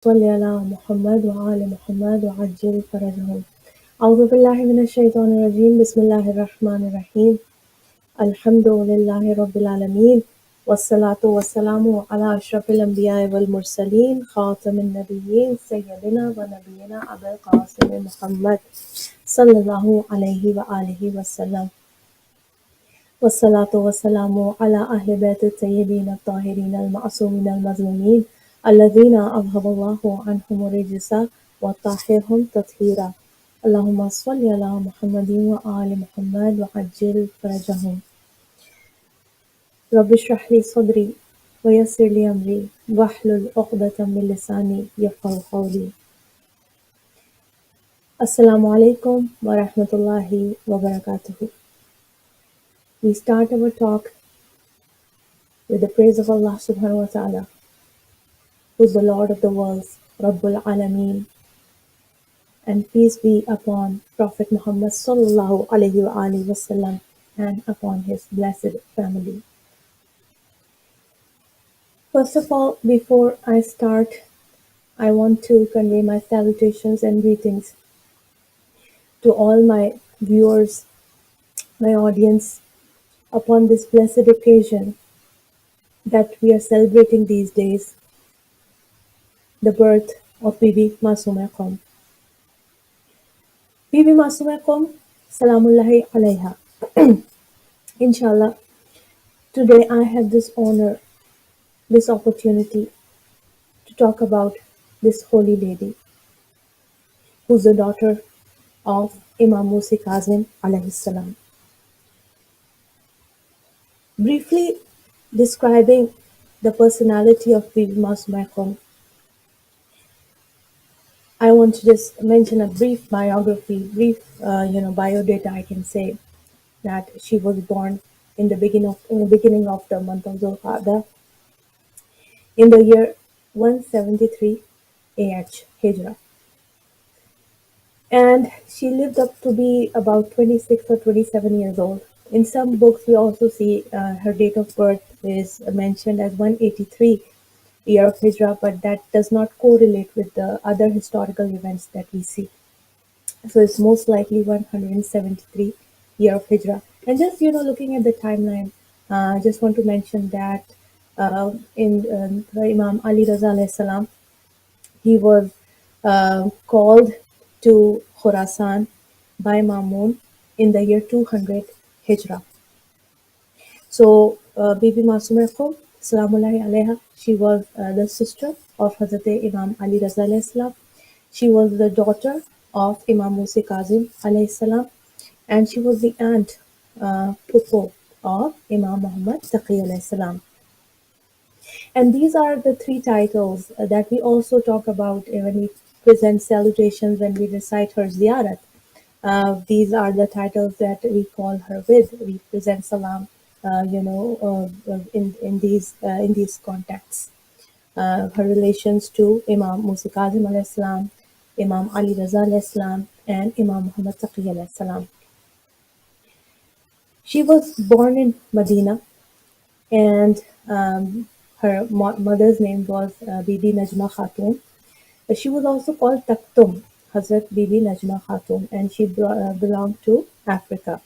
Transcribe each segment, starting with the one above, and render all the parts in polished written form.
صل على محمد وآل محمد وعجل فرجهم. أعوذ بالله من الشيطان الرجيم. بسم الله الرحمن الرحيم. الحمد لله رب العالمين والصلاة والسلام على أشرف الأنبياء والمرسلين خاتم النبيين سيدنا ونبينا أبي القاسم محمد صلى الله عليه وآله وسلم والصلاة والسلام على أهل بيت الطيبين الطاهرين المعصومين المظلومين الذين أذهب الله عنهم الرجس وطهرهم تطهيرا. اللهم صل على محمد وآل محمد وعجل فرجهم. رب اشرح لي صدري ويسر لي أمري واحلل عقدة من لساني يفقهوا قولي. Assalamu alaikum wa rahmatullahi wa barakatuhu. We start our talk with the praise of Allah subhanahu wa ta'ala, who is the Lord of the worlds, Rabbul Alameen, and peace be upon Prophet Muhammad sallallahu alayhi wa alihi wasallam and upon his blessed family. First of all, before I start, I want to convey my salutations and greetings to all my viewers, my audience, upon this blessed occasion that we are celebrating these days, the birth of Bibi Masuma Qom. Bibi Masuma Qom, Salamullahi alayha. Inshallah, today I have this honor, this opportunity to talk about this holy lady, who's the daughter of Imam Musi Kazim alayhi salam. Briefly describing the personality of Bibi Masuma Qom, I want to just mention a brief biography, biodata. I can say that she was born in the beginning of the month of Zulqa'dah in the year 173 AH Hijrah, and she lived up to be about 26 or 27 years old. In some books, we also see her date of birth is mentioned as 183 year of Hijrah, but that does not correlate with the other historical events that we see. So it's most likely 173 year of Hijrah. And just looking at the timeline, I just want to mention that in Imam Ali Raza alayhi salam, he was called to Khorasan by Mamun in the year 200 Hijrah. So Bibi Masuma Qom, Salamullahi alayha, she was the sister of Hazrat Imam Ali Raza alayhi salam. She was the daughter of Imam Musi Kazim alayhi salam, and she was the aunt, Pupo of Imam Muhammad Taqi alayhi salam. And these are the three titles that we also talk about when we present salutations, when we recite her ziyarat. These are the titles that we call her with. We present salam, in these contexts. Her relations to Imam Musi Kazim alayhi salam, Imam Ali Raza alayhi salam, and Imam Muhammad Taqi alayhi salam. She was born in Medina, and her mother's name was Bibi Najma Khatun. She was also called Taktum, Hazrat Bibi Najma Khatun, and she belonged to Africa.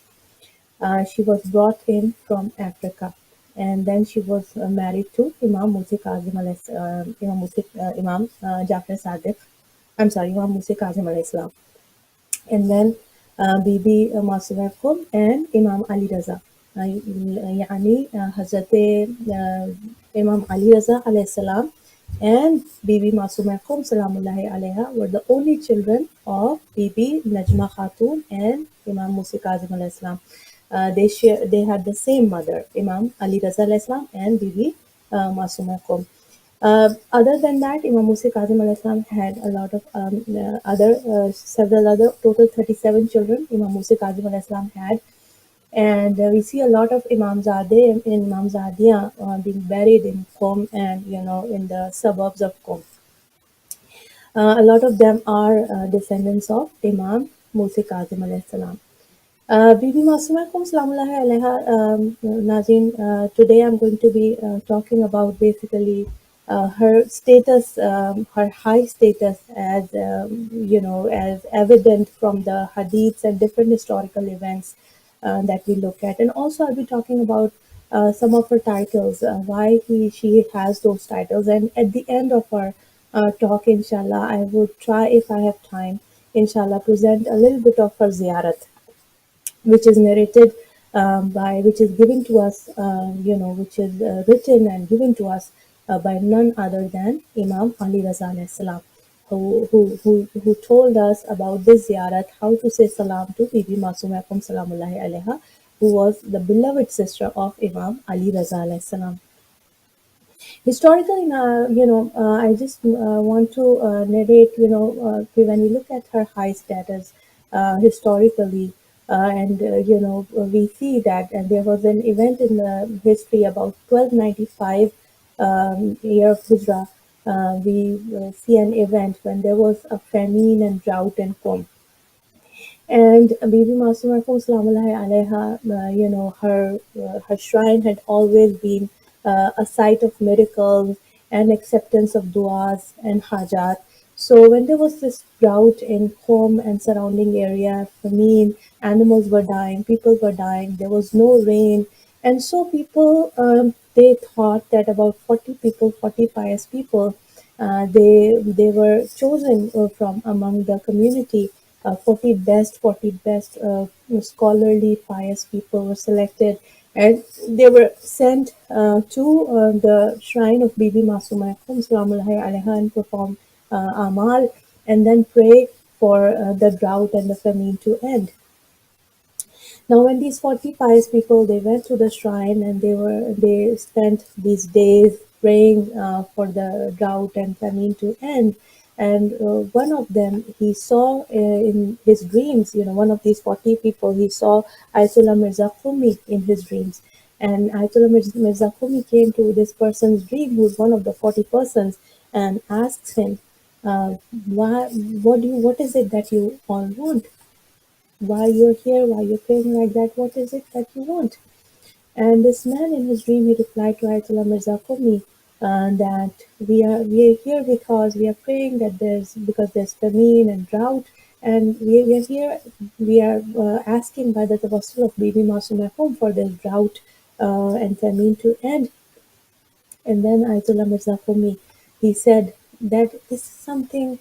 She was brought in from Africa, and then she was married to Imam Musi Kazim Imam Jafar Sadiq. I'm sorry, Imam Musi Kazim alayhi salam. And then Bibi Masuma Qom and Imam Ali Raza. Yani Hazrat Imam Ali Raza alayhi salam and Bibi Masuma Qom Salamullahi alayha were the only children of Bibi Najma Khatun and Imam Musi Kazim alayhi salam. They had the same mother, Imam Ali Raza alayhi salam and Bibi Masuma Qom. Other than that, Imam Musi Kazim alayhi salam had a lot of several other, total 37 children Imam Musi Kazim alayhi salam had. And we see a lot of Imamzadeh and Imam Zadiya being buried in Qom and, in the suburbs of Qom. A lot of them are descendants of Imam Musi Kazim alayhi salam. Bibi Masuma Qom Salamullahi alayha, Nazin, today I'm going to be talking about basically her status, her high status, as as evident from the hadiths and different historical events that we look at. And also, I'll be talking about some of her titles, why she has those titles. And at the end of our talk, inshallah, I would try, if I have time, inshallah, present a little bit of her ziyarat, which is narrated which is given to us, which is written and given to us by none other than Imam Ali Raza alayhi salam, who told us about this ziyarat, how to say salam to Bibi Masuma Salamullahi alaiha, who was the beloved sister of Imam Ali Raza alayhi salam. Historically, I just want to narrate, when you look at her high status historically, we see that, and there was an event in the history about 1295, year of Hijrah. We see an event when there was a famine and drought in Qom. And Bibi Masuma Salamullahi alaiha, her shrine had always been a site of miracles and acceptance of du'as and hajat. So when there was this drought in Qom and surrounding area, famine, animals were dying, people were dying, there was no rain, and so people, they thought that about 40 people, 40 pious people, they were chosen from among the community. 40 best scholarly pious people were selected, and they were sent to the shrine of Bibi Masuma Salamullahi alaiha and perform amal, and then pray for the drought and the famine to end. Now, when these 40 pious people, they went to the shrine, and they spent these days praying for the drought and famine to end. And one of them, he saw in his dreams, one of these 40 people, he saw Ayatollah Mirza Kumi in his dreams. And Ayatollah Mirza Kumi came to this person's dream, who was one of the 40 persons, and asked him, uh, why, what is it that you all want? Why you're here, why you're praying like that, what is it that you want? And this man in his dream, he replied to Ayatollah Mirza Qumi that we are here because we are praying that there's famine and drought, and we are here, we are asking by the tawassul of Bibi Masuma for this drought and famine to end. And then Ayatollah Mirza Khomi, he said that this is something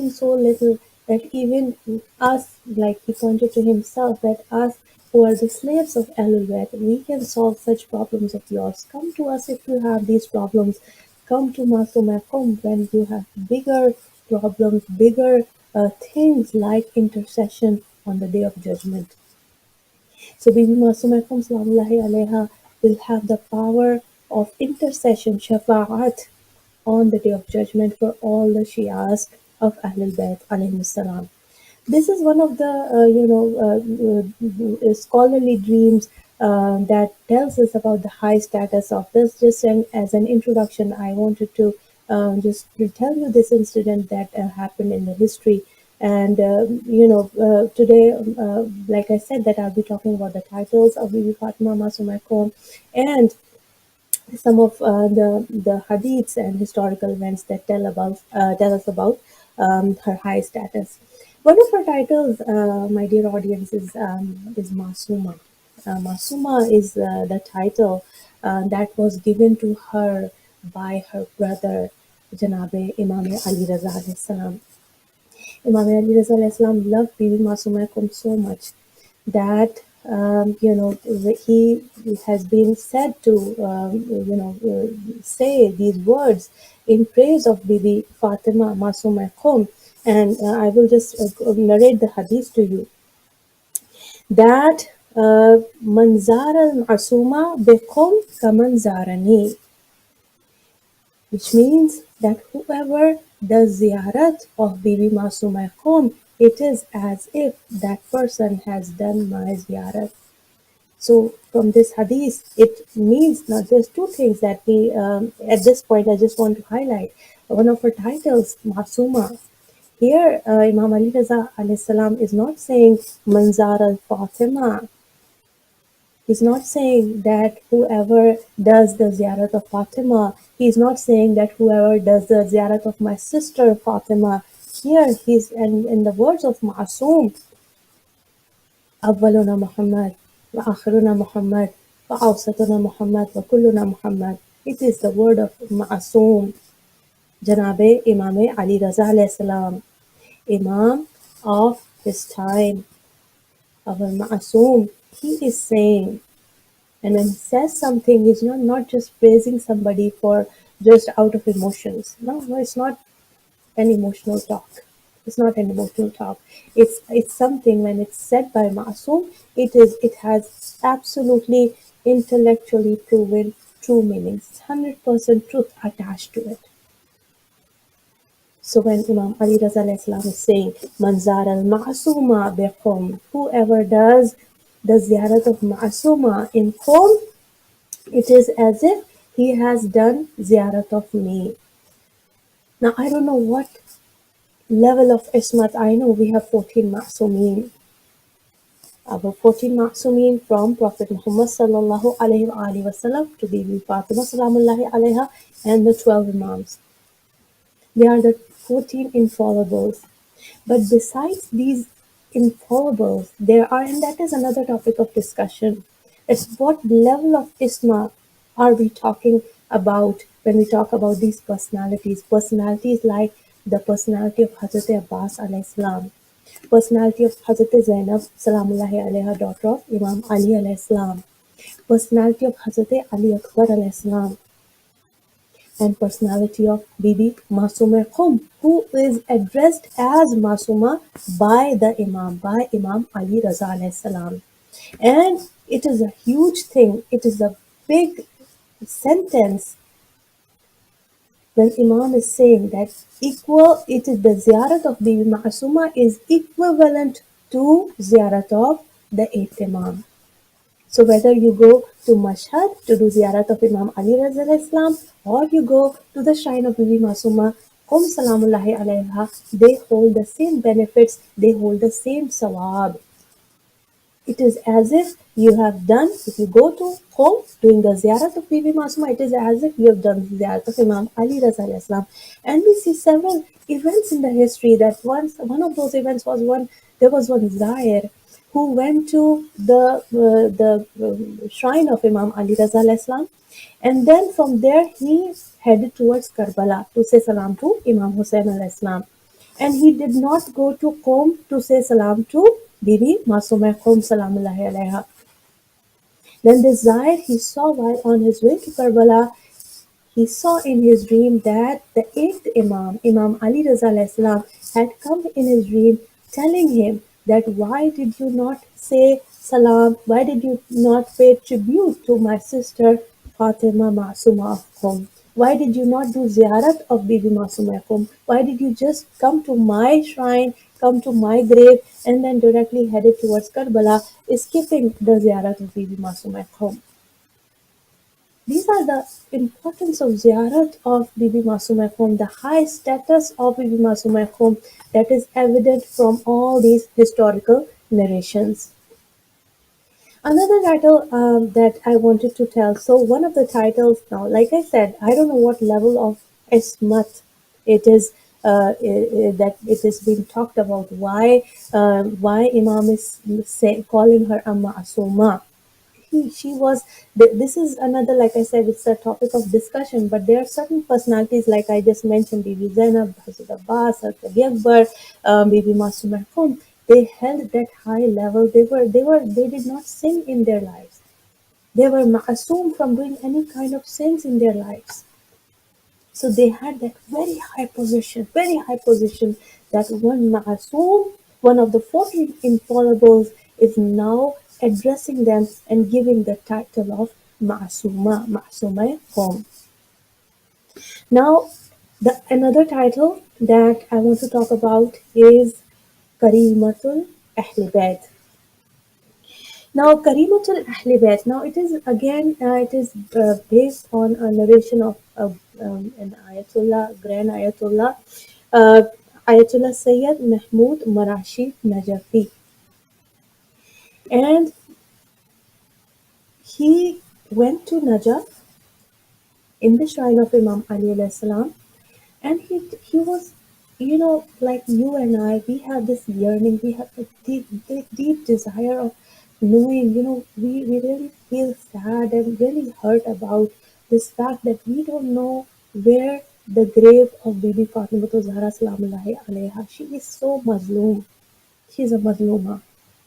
so little that even us, like he pointed to himself, that us who are the slaves of Ahlul Bayt, we can solve such problems of yours. Come to us if you have these problems. Come to Masum Akum when you have bigger problems, bigger things like intercession on the day of judgment. So Bibi Masuma Salamullahi alaiha will have the power of intercession, shafa'at, on the day of judgment for all the Shias of Ahlul Bayt alayhi salam. This is one of the scholarly dreams that tells us about the high status of this. Just as an introduction, I wanted to just to tell you this incident that happened in the history. And today, like I said, that I'll be talking about the titles of Bibi Fatima Masuma Kaum and some of the hadiths and historical events that tell us about her high status. One of her titles, my dear audience, is Masuma. Masuma is the title that was given to her by her brother, Janabe Imam Ali Raza alayhi salam. Imam Ali Raza alayhi salam loved Bibi Masuma so much that he has been said to say these words in praise of Bibi Fatima Masuma Qom. And I will just narrate the hadith to you that manzar al-masuma biqom kamanzarani, which means that whoever does ziyarat of Bibi Masuma Qom, it is as if that person has done my ziyarat. So from this hadith, it means not just two things that we, at this point, I just want to highlight. One of her titles, Masuma. Here, Imam Ali Raza alayhi salam is not saying Manzar al Fatima. He's not saying that whoever does the ziyarat of Fatima, he's not saying that whoever does the ziyarat of my sister Fatima. Here he's in the words of Ma'asum, أولنا محمد وآخرنا محمد وأوسطنا محمد وكلنا محمد. It is the word of Ma'asum, Janabe Imam Ali Raza alayhi salam, Imam of his time, our Ma'asum. He is saying, and when he says something, he's not just praising somebody for just out of emotions. No, no, it's not an emotional talk. It's not an emotional talk. It's something when it's said by Masoom, it has absolutely intellectually proven true meanings, 100% truth attached to it. So when Imam Ali Raza alayhi salam is saying, Manzar al Ma'asuma biqom, whoever does the ziyarat of Ma'asuma in Qom, it is as if he has done ziyarat of me. Now I don't know what level of ismat. I know we have 14 ma'sumin. Our 14 ma'sumin from Prophet Muhammad sallallahu alayhi wa alihi wasallam to Bibi Fatima salamullahi alayha and the 12 imams. They are the 14 infallibles. But besides these infallibles, there are, and that is another topic of discussion, is what level of isma are we talking about when we talk about these personalities? Personalities like the personality of Hazrat Abbas alayhi salam, personality of Hazrat Zainab salamullahi alayha, daughter of Imam Ali alayhi salam, personality of Hazrat Ali Akbar alayhi salam, and personality of Bibi Masuma Qum, who is addressed as Masuma by the Imam, by Imam Ali Raza alayhi salam. And it is a huge thing, it is a big sentence when Imam is saying that it is the ziyarat of Bibi Masuma is equivalent to ziyarat of the eighth Imam. So whether you go to Mashhad to do ziyarat of Imam Ali Raza Islam or you go to the shrine of Bibi Masuma Qum Salamullahi alayha, they hold the same benefits, they hold the same sawab. It is as if you have done, if you go to home doing the ziyarat of Bibi Masuma, it is as if you have done the ziyarat of Imam Ali Raza Islam. And we see several events in the history that one of those events was there was one Zair who went to the shrine of Imam Ali Raza Islam, and then from there he headed towards Karbala to say salam to Imam Hussein al Islam. And he did not go to Qom to say salam to Bibi Masuma Qom Salamullahi alayha. Then the Zair he saw while on his way to Karbala, he saw in his dream that the eighth Imam, Imam Ali Raza alayhi salam, had come in his dream telling him that why did you not say salam, why did you not pay tribute to my sister Fatima Masuma of Qom? Why did you not do ziyarat of Bibi Masuma of Qom? Why did you just come to my shrine, come to my grave, and then directly headed towards Karbala, skipping the ziyarat of Bibi Masuma of Qom? These are the importance of ziyarat of Bibi Masuma Khum, the high status of Bibi Masuma Khum that is evident from all these historical narrations. Another title that I wanted to tell. So one of the titles now, like I said, I don't know what level of ismat it is that it is being talked about. Why Imam is calling her Amma Asuma? She was this is another, like I said, it's a topic of discussion, but there are certain personalities like I just mentioned, Bibi Zainab, Hazrat Abbas, Hazrat Akbar, Bibi Masuma Khum. They held that high level. They did not sin in their lives. They were ma'asum from doing any kind of sins in their lives. So they had that very high position, that one ma'asum, one of the 14 infallibles, is now addressing them and giving the title of Ma'asuma Qom. Now, another title that I want to talk about is Karimatul Ahl Bayt. Now, Karimatul Ahl Bayt. Now, it is again, it is based on a narration of an Ayatollah, Grand Ayatollah, uh, Ayatollah Sayyid Mahmud Marashi Najafi. And He went to Najaf in the shrine of Imam Ali alayhi salam, and he was, like you and I, we have this yearning, we have a deep desire of knowing, we really feel sad and really hurt about this fact that we don't know where the grave of Bibi Fatima Zahra Salamullahi alaiha. She is so mazloom. She's a mazlooma,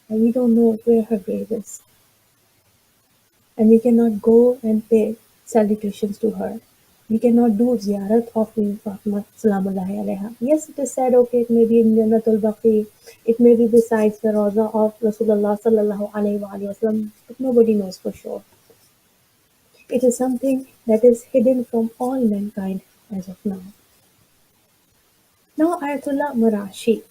and we don't know where her grave is, and we cannot go and pay salutations to her. We cannot do ziyarat of Bibi Fatima Salamullahi alaiha. Yes, it is said, okay, it may be in Jannatul Baqi, it may be besides the Rawza of Rasulullah Sallallahu Alaihi Wasallam, but nobody knows for sure. It is something that is hidden from all mankind as of now. Now, Ayatollah Marashi,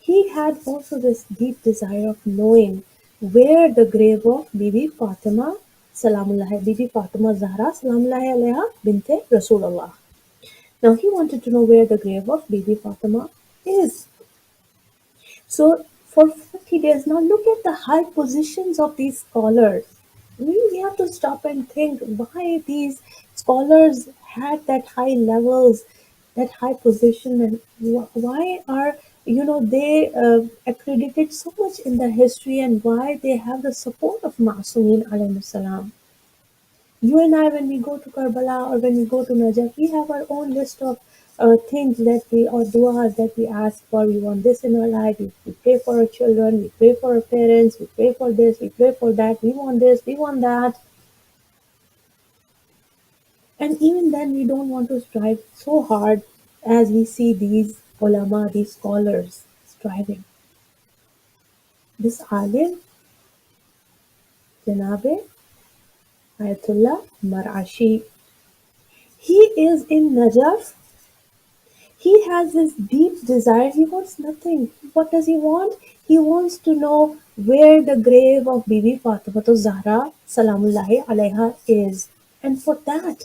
he had also this deep desire of knowing where the grave of Bibi Fatima Salamullahi, Bibi Fatima Zahra Salamullahi alaiha binte Rasulullah. Now he wanted to know where the grave of Bibi Fatima is. So for 40 days, now look at the high positions of these scholars. We have to stop and think why these scholars had that high levels, that high position, and why are they accredited so much in the history, and why they have the support of Masumin alayhi salam. You and I, when we go to Karbala or when we go to Najaf, we have our own list of things that we, or du'as that we ask for. We want this in our life. We pray for our children. We pray for our parents. We pray for this. We pray for that. We want this. We want that. And even then, we don't want to strive so hard as we see these ulama, these scholars striving. This alim, Janabe Ayatullah Marashi, he is in Najaf. He has this deep desire. He wants nothing. What does he want? He wants to know where the grave of Bibi Fatima Zahra Salamullahi alaiha is. And for that,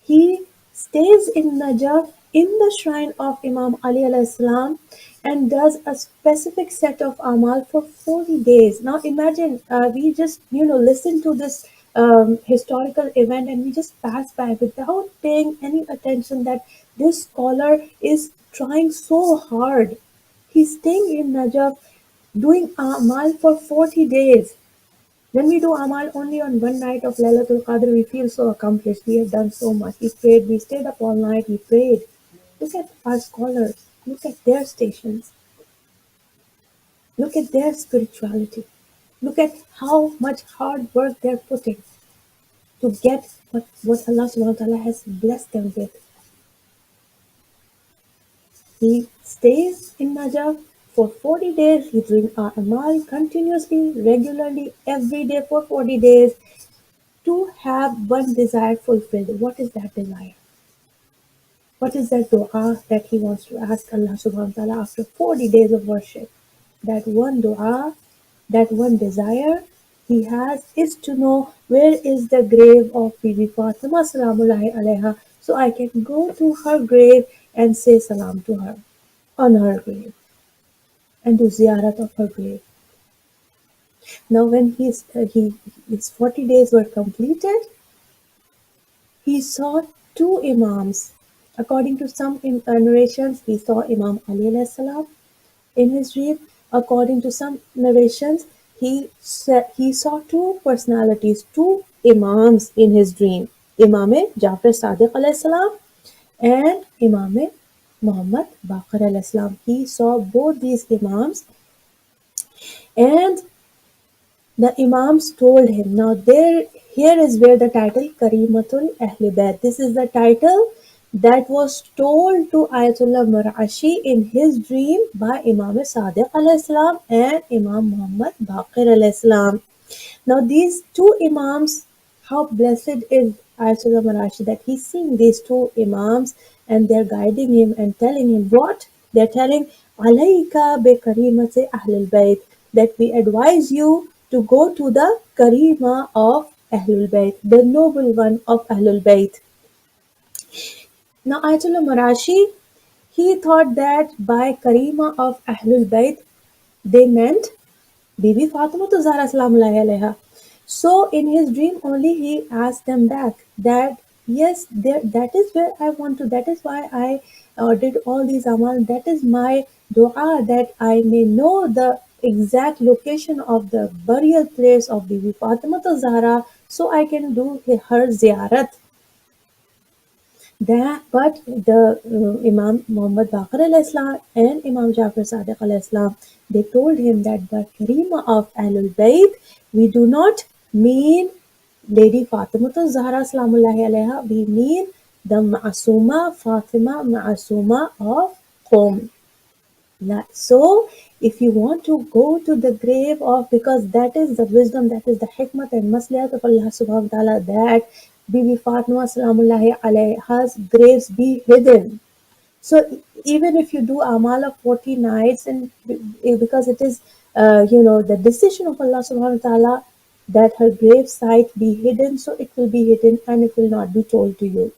he stays in Najaf in the shrine of Imam Ali alayhi salam and does a specific set of amal for 40 days. Now imagine, we just, listen to this historical event and we just pass by without paying any attention that this scholar is trying so hard. He's staying in Najaf doing amal for 40 days. When we do Amal only on one night of Laylatul Qadr, we feel so accomplished. We have done so much. We prayed, we stayed up all night, we prayed. Look at our scholars. Look at their stations. Look at their spirituality. Look at how much hard work they're putting to get what Allah subhanahu wa ta'ala has blessed them with. He stays in Najaf for 40 days. He's doing Amal continuously, regularly, every day for 40 days. To have one desire fulfilled. What is that desire? What is that dua that he wants to ask Allah subhanahu wa ta'ala after 40 days of worship? That one dua, that one desire he has is to know where is the grave of Bibi Fatima Salamullahi alaiha, so I can go to her grave and say salam to her on her grave and do ziyarat of her grave. Now when his 40 days were completed, he saw two imams. According to some narrations, he saw Imam Ali alayhi salam in his dream. According to some narrations, he saw two personalities, two imams in his dream. Imam Jafar Sadiq alayhi salam and Imam Muhammad Baqir alayhi salam. He saw both these imams, and the Imams told him. Now here is where the title Karimatul Ahl Bayt. This is the title that was told to Ayatollah Marashi in his dream by Imam Sadiq alayhi salam and Imam Muhammad Baqir alayhi salam. Now these two Imams, how blessed is Ayatollah Marashi that he's seeing these two Imams and they're guiding him and telling him what? They're telling Alayka be karimati Ahlul Bayt, that we advise you to go to the Karima of Ahlul Bayt, the noble one of Ahlul Bayt. Now Ayatollah Marashi, he thought that by Karima of Ahlul Bayt, they meant Bibi Fatima Zahra Salamullahi alaiha. So in his dream only he asked them back that yes, there, that is where I want to. That is why I did all these amal. That is my dua, that I may know the exact location of the burial place of Bibi Fatima Zahra, so I can do her ziyarat. That, but the Imam Muhammad Baqir al-Islam and Imam Jafar Sadiq al-Islam, they told him that by Karima of Ahlul Bayt, we do not mean Lady Fatima Zahra Salamullahi alaiha, we mean the Ma'asuma Fatima Ma'asuma of Qom. So, if you want to go to the grave of, because that is the wisdom, that is the hikmat and maslahat of Allah subhanahu wa ta'ala, that Bibi Fatima salamullahi alayha's graves be hidden. So, even if you do amal of 40 nights, and because it is, the decision of Allah subhanahu wa ta'ala that her grave site be hidden, so it will be hidden and it will not be told to you.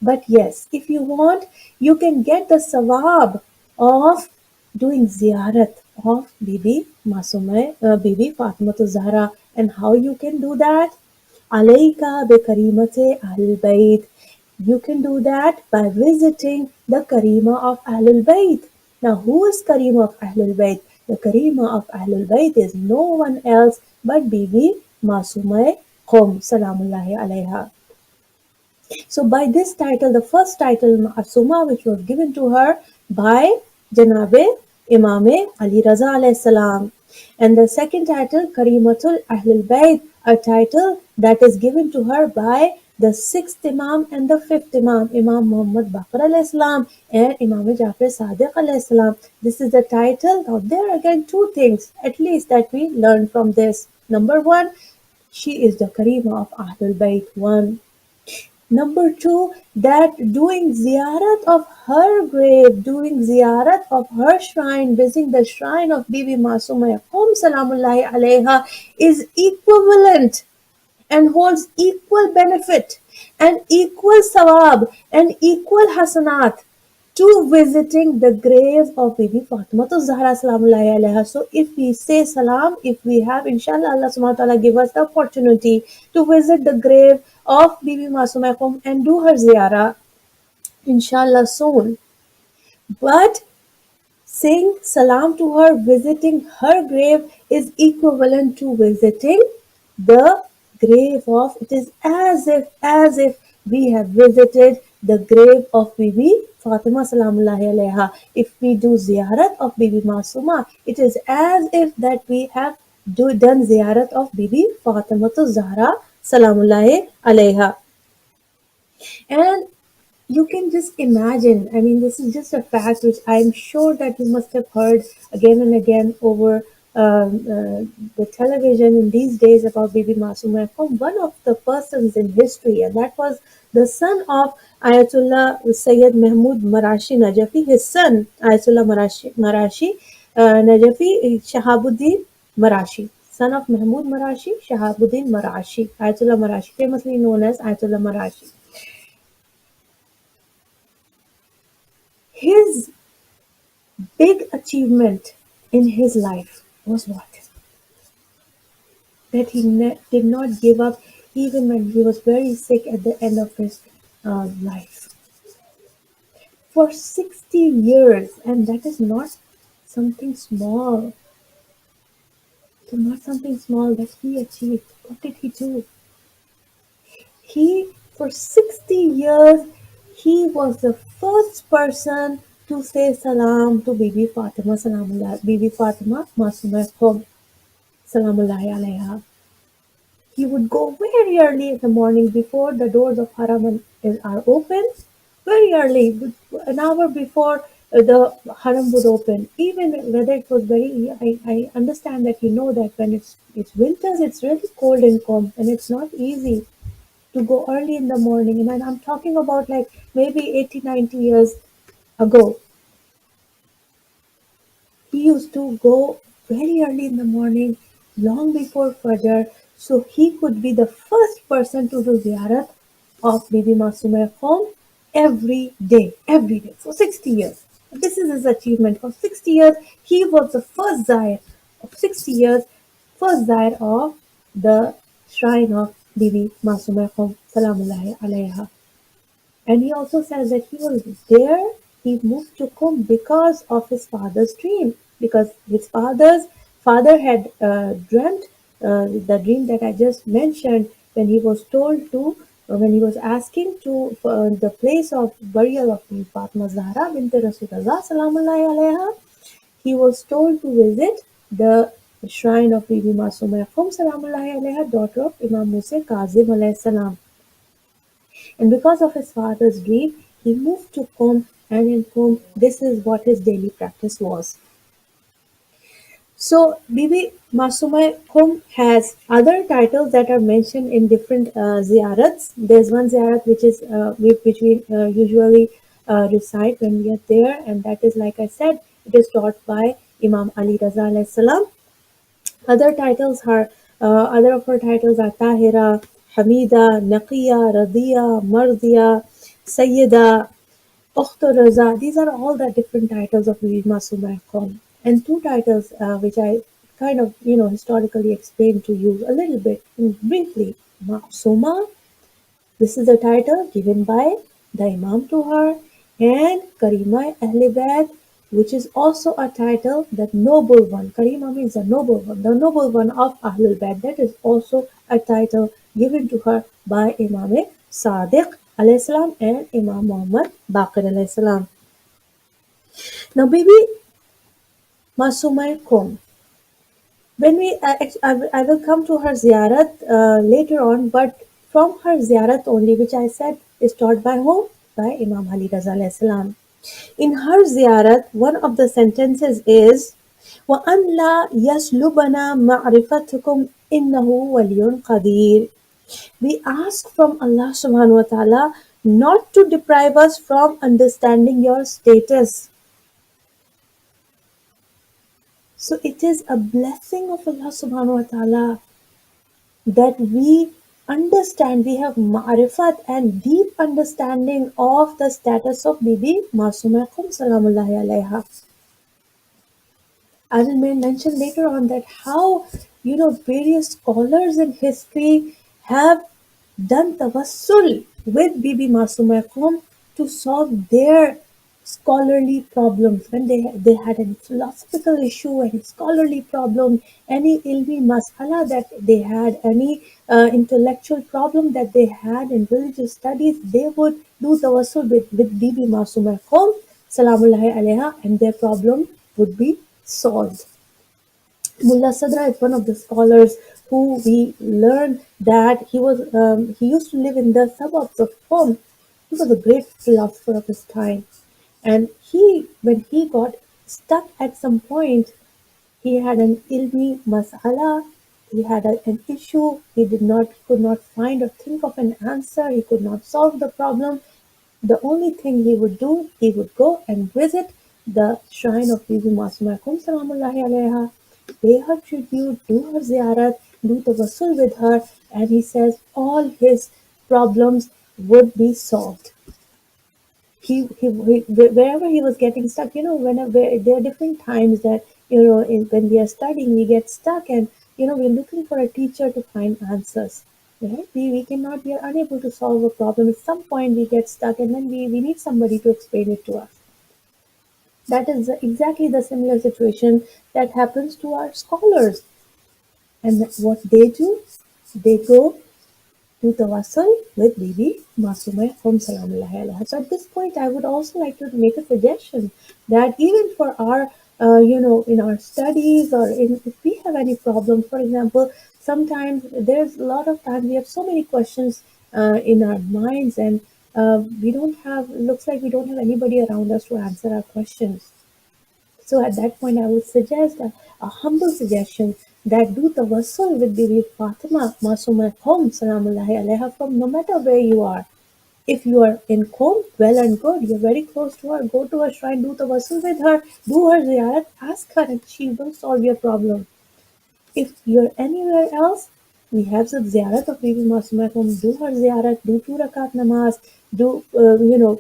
But yes, if you want, you can get the sawab of doing ziyarat of Bibi Fatima Zahra. And how you can do that? Alayka bi karimate Ahlul Bayt. You can do that by visiting the Karima of Ahlul Bayt. Now, who is Karima of Ahlul Bayt? The Karima of Ahlul Bayt is no one else but Bibi Masumai Qom Salamullahi alayha. So by this title, the first title Ma'asuma, which was given to her by Janabe Imame Ali Raza alayhi salam, and the second title Karimatul Ahlul Bayt, a title that is given to her by the sixth Imam and the fifth Imam, Imam Muhammad Baqir alayhi salam and Imam Jafar Sadiq alayhi salam. This is the title. Now there again two things at least that we learn from this. Number one, she is the Karima of Ahlul Bayt. One. Number two, that doing ziyarat of her grave, doing ziyarat of her shrine, visiting the shrine of Bibi Masuma Qom Salamullahi alayha is equivalent and holds equal benefit and equal sawab and equal hasanat to visiting the grave of Bibi Fatima Zahra Salamullahi alaiha. So if we say salam, if we have, inshallah, Allah subhanahu wa ta'ala give us the opportunity to visit the grave of Bibi Masuma Qom and do her ziyarah, inshallah soon. But saying salam to her, visiting her grave is equivalent to visiting the grave of, it is as if we have visited the grave of Bibi Fatima Salamullahi alaiha. If we do ziyarat of Bibi Masuma, it is as if that we have done ziyarat of Bibi Fatima Zahra Salamullahi alaiha. And you can just imagine, I mean, this is just a fact which I'm sure that you must have heard again and again over the television in these days about Bibi Masuma from one of the persons in history, and that was the son of Ayatollah Sayyid Mahmud Marashi Najafi, his son Ayatollah Marashi Najafi Shahabuddin Marashi, son of Mahmud Marashi, Shahabuddin Marashi, Ayatollah Marashi, famously known as Ayatollah Marashi. His big achievement in his life was what? That he did not give up even when he was very sick at the end of his life. For 60 years, and that is not something small. It is not something small that he achieved. What did he do? For 60 years, he was the first person to say salam to Bibi Fatima, salamullah, Bibi Fatima Masumah Qom, salamullahi alaiha. He would go very early in the morning before the doors of Haram are open, very early, an hour before the Haram would open. Even whether it was very, I understand that you know that when it's winters, it's really cold in Qom and it's not easy to go early in the morning. And I'm talking about like maybe 80, 90 years ago. He used to go very early in the morning, long before Fajr, so he could be the first person to do ziyarat of Bibi Masumah Qom every day, for 60 years. This is his achievement. For 60 years, he was the first Zair of 60 years, first Zair of the shrine of Bibi Masuma Salamullahi alayha. And he also says that he was there, he moved to Qum because of his father's dream, because his father had dreamt the dream that I just mentioned when he was told to, when he was asking to the place of burial of Fatma Zahra bint Rasulullah Salamullahi alayha, he was told to visit the shrine of Bibi Masuma Salamullahi alayha, daughter of Imam Musa Kazim alayhi salam. And because of his father's dream, he moved to Qom, and in Qom, this is what his daily practice was. So, Bibi Masuma Qom has other titles that are mentioned in different ziyarats. There's one ziyarat which we usually recite when we are there, and that is, like I said, it is taught by Imam Ali Raza alayhi salam. Other titles are other of her titles are Tahira, Hamida, Naqiya, Radiya, Mardiya, Sayyida, Ukhtu Raza. These are all the different titles of Bibi Masuma Khan. And two titles which I kind of historically explained to you a little bit briefly. Masuma, this is the title given by the Imam to her, and Karima Ahle Bayt, which is also a title, that noble one. Karima means the noble one of Ahlul Bayt. That is also a title given to her by Imam Sadiq alayhi salam and Imam Muhammad Baqir alayhi salam. Now, Bibi Masumai Qom. When I will come to her ziyarat later on, but from her ziyarat only, which I said is taught by whom? By Imam Ali Raza alayhi salam. In her ziyarat, one of the sentences is, وَأَنْ لَا يَسْلُبَنَا مَعْرِفَتُكُمْ إِنَّهُ وَلِيٌّ قَدِيرٌ. We ask from Allah subhanahu wa ta'ala not to deprive us from understanding your status. So it is a blessing of Allah subhanahu wa ta'ala that we understand, we have ma'rifat and deep understanding of the status of Bibi Masuma Salamullahi alayha. I will mention later on that how various scholars in history have done tawassul with Bibi Masuma to solve their scholarly problems when they had any philosophical issue, any scholarly problem, any ilmi masala that they had, any intellectual problem that they had in religious studies, they would do tawassul with Bibi Masuma Salamullahi alayha, and their problem would be solved. Mullah Sadra is one of the scholars who we learned that he used to live in the suburbs of Qom. He was a great philosopher of his time, and when he got stuck at some point, he had an ilmi mas'ala, he had an issue, could not find or think of an answer, he could not solve the problem. The only thing he would do, he would go and visit the shrine of Bibi Masuma Salamullahi alayha, pay her tribute, do her ziyarat, do tawassul with her, and he says all his problems would be solved. Wherever he was getting stuck, whenever there are different times that when we are studying we get stuck, and we're looking for a teacher to find answers, right? We cannot, we are unable to solve a problem. At some point we get stuck, and then we need somebody to explain it to us. That is exactly the similar situation that happens to our scholars. And what they go to tawassul with Bibi Masuma Salamullahi alayha. So at this point, I would also like to make a suggestion that even for our, in our studies, or if we have any problems, for example, sometimes there's a lot of times we have so many questions in our minds, and looks like we don't have anybody around us to answer our questions. So at that point, I would suggest a humble suggestion that do tawassul with Bibi Fatima Masuma Qom Salamullahi alayha from no matter where you are. If you are in Qom, well and good, you're very close to her, go to her shrine, do tawassul with her, do her ziyarat, ask her, and she will solve your problem. If you're anywhere else, we have the ziyarat of Bibi Masuma Qom, do her ziyarat, do 2 rakat namaz, do,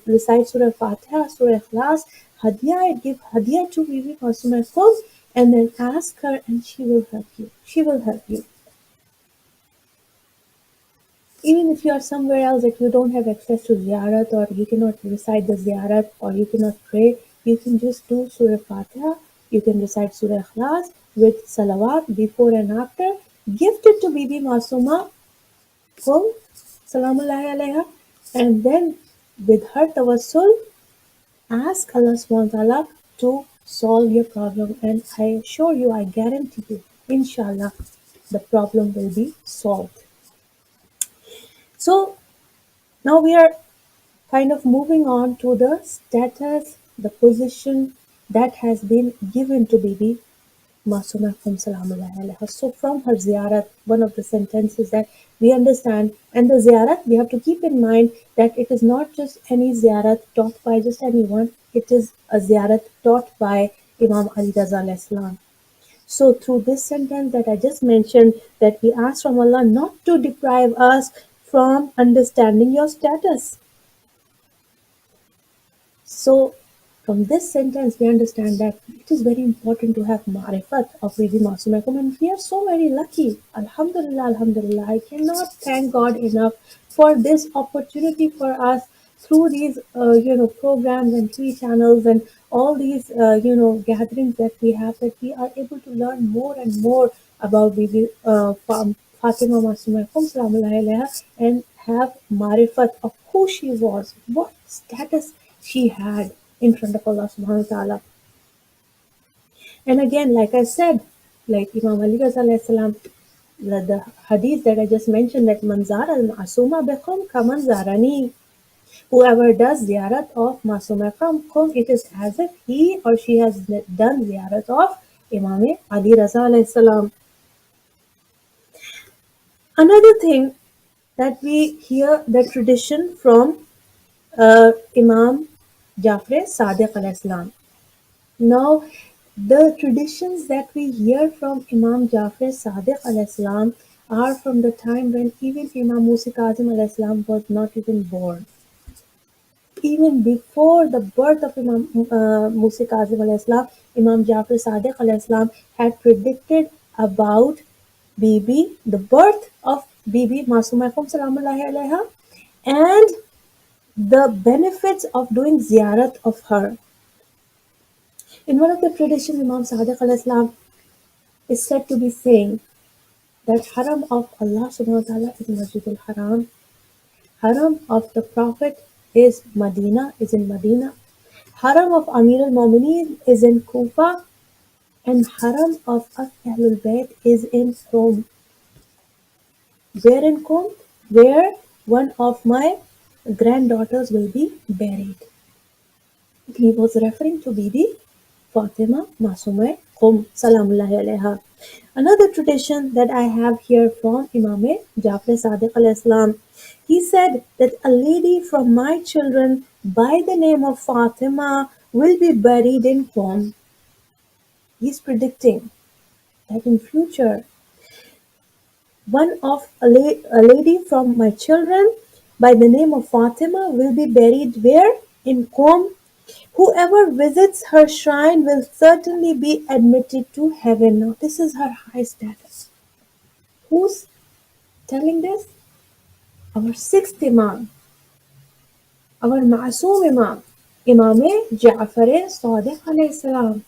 recite Surah Fatiha, Surah Ikhlas, Hadiya, give Hadiya to Bibi Masuma Qom, and then ask her, and she will help you. She will help you. Even if you are somewhere else that you don't have access to ziyarat, or you cannot recite the ziyarat, or you cannot pray, you can just do Surah Fatiha, you can recite Surah Ikhlas with salawat before and after, gift it to Bibi Masuma, Qum, Salamullahi alaiha, and then with her tawassul, ask Allah subhanahu wa ta'ala to solve your problem, and I assure you, I guarantee you, inshallah, the problem will be solved. So now we are kind of moving on to the status, the position that has been given to Bibi Masuma from Salamullahi alaiha. So from her ziyarat, one of the sentences that we understand, and the ziyarat, we have to keep in mind that it is not just any ziyarat taught by just anyone, it is a ziyarat taught by Imam Ali Raza alayhi salam. So through this sentence that I just mentioned, that we ask from Allah not to deprive us from understanding your status. So, from this sentence, we understand that it is very important to have marifat of Bibi Masuma, and we are so very lucky. Alhamdulillah, Alhamdulillah. I cannot thank God enough for this opportunity for us through these, programs and TV channels and all these, gatherings that we have, that we are able to learn more and more about Bibi Fatima Masuma and have marifat of who she was, what status she had in front of Allah subhanahu wa ta'ala. And again, like I said, like Imam Ali Raza alayhi salam, the hadith that I just mentioned, that manzara al-masuma bikum kamanzarani. Whoever does ziyarat of Masuma from Qum, it is as if he or she has done ziyarat of Imam Ali Raza alayhi salam. Another thing that we hear the tradition from Imam Jafar Sadiq alayhi salam. Now, the traditions that we hear from Imam Jafar Sadiq alayhi salam are from the time when even Imam Musa Kazim alayhi salam was not even born. Even before the birth of Imam Musa Kazim alayhi salam, Imam Jafar Sadiq alayhi salam had predicted about Bibi, the birth of Bibi Masuma Salamullahi alaiha, and the benefits of doing ziyarat of her. In one of the traditions, Imam Sadiq alayhi salam is said to be saying that haram of Allah subhanahu wa ta'ala is Masjid al-Haram, haram of the Prophet is Medina, is in Medina, haram of Amir al-Mu'mineen is in Kufa, and haram of Ahlul Bayt is in Qom. Where in Qom? Where one of my granddaughters will be buried. He was referring to Bibi Fatima Masuma Qum Salamullahi alaiha. Another tradition that I have here from Imam Jafar Sadiq alayhi salam, he said that a lady from my children by the name of Fatima will be buried in Qum. He's predicting that in future one of a lady from my children by the name of Fatima will be buried where? In Qom. Whoever visits her shrine will certainly be admitted to heaven. Now, this is her high status. Who's telling this? Our sixth Imam, our Ma'soom Imam, Imam Ja'far Sadiq alayhi salam.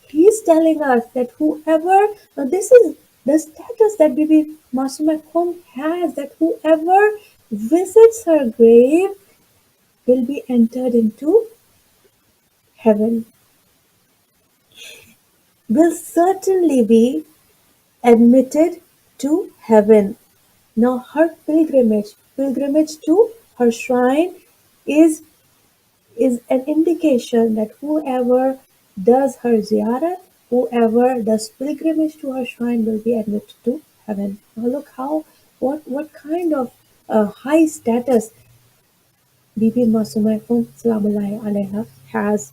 He is telling us that whoever, now this is the status that Bibi Masuma Qum has, that whoever visits her grave will be entered into heaven, will certainly be admitted to heaven. Now her pilgrimage to her shrine is an indication that whoever does her ziyarat, whoever does pilgrimage to her shrine will be admitted to heaven. Now look how, what kind of high status Bibi Masuma Salamullahi alaiha has.